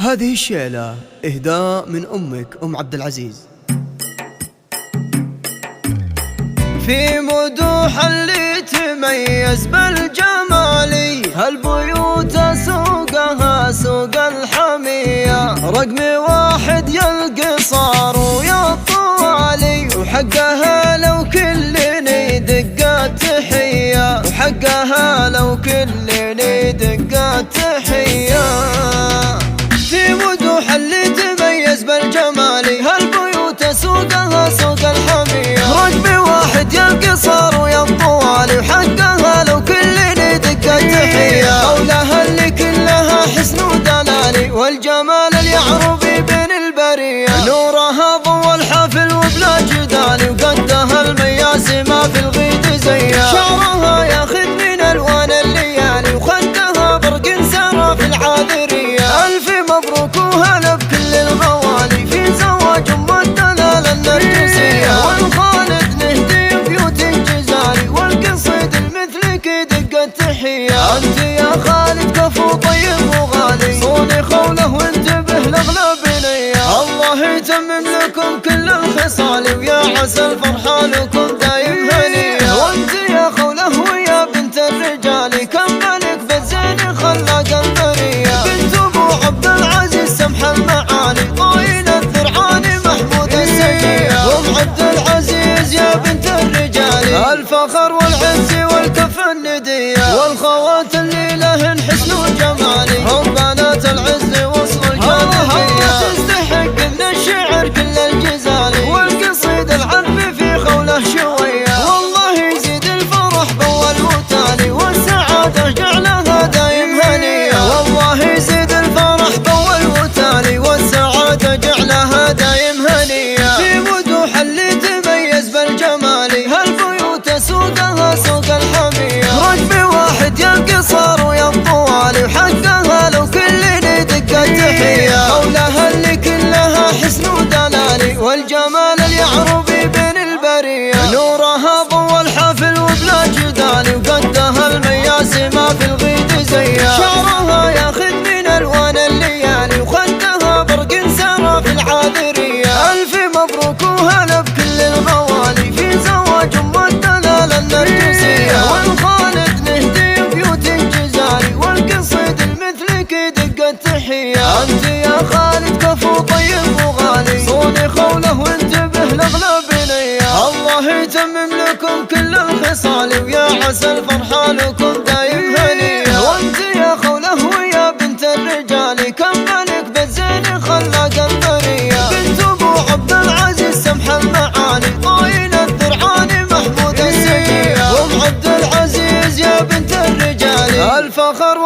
هذه الشيلة إهداء من أمك أم عبد العزيز. في مدوح اللي تميز بالجمالي، هالبيوت سوقها سوق الحمية، رقم واحد يا القصار ويا الطوالي، وحقها لو كلني دقات تحية، وحقها لو كلني دقات تحية. في مدوح اللي تميز بالجمالي، هالبيوت سوقها سوق الحمية، رقم واحد يا القصار ويا الطوالي، وحقها لو كلني دقات تحية. قولها اللي كلها حسن ودلالي، والجمال اليعربي بين البرية، نورها ضوى الحافل وبلا جدالي، وقدها المياسي ما في الغيد زيها، شعرها ياخذ من الوان الليالي، وخدها برق سرى في العاذرية. الف مبروك وهلا بكل الغوالي، في زواج ام الدلال النرجسية، والخالد نهدي بيوت جزالي، والقصيد المثلك دق التحية. انت يا خالد كفو طيب وغالي، صوني خوله وانتبه لاغلى بنية، الله يتمم لكم كل الخصال، ويا عسى الفرحة لكم دايم هنية. وانت يا خوله ويا بنت الرجال، كم ملك بالزين خلاق البرية، بنت ابو عبد العزيز سمح المعالي، طايل الذرعاني محمود السجية، وام عبد العزيز يا بنت الرجال، الفخر والعز والكف الندية، والخوات اللي لهن حسن وجمالي، هم بنات العز وصل الجاذبية، تستحق من الشعر كل الجزالي، والقصيد العذب في خوله شوية، والله يزيد الفرح بول وتالي، والسعادة جعلها دايم هنية، والله يزيد الفرح بول وتالي، والسعادة جعلها دايم هنية. في مدوح اللي تميز بالجمالي، هالبيوت سوقها سوق الحمية، رقم واحد يا القصار ويا الطوالي، وحقها لو كلني دقات تحية. قولها اللي كلها حسن ودلالي، والجمال اليعربي بين البرية، نورها ضوى الحافل وبلا جدالي، وقدها المياسي ما في الغيد زيها، شعرها ياخذ من الوان الليالي، وخدها برق سرى في العاذرية. الف مبروك وهلا بكل الغوالي، في زواج ام الدلال النرجسية، والخالد نهدي بيوت جزالي، والقصيد المثلك دق التحية. انت يا خالد كفو طيب وغالي، صوني خوله وانتبه لاغلى بنية، الله يتمم لكم كل الخصال، ويا عسى الفرحة لكم دايم هنية. وانت يا خوله ويا بنت الرجال، كم ملك بالزين خلاق البرية، بنت ابو عبد العزيز سمح المعالي، طايل الذرعاني محمود السجية، وام عبد العزيز يا بنت الرجال، الفخر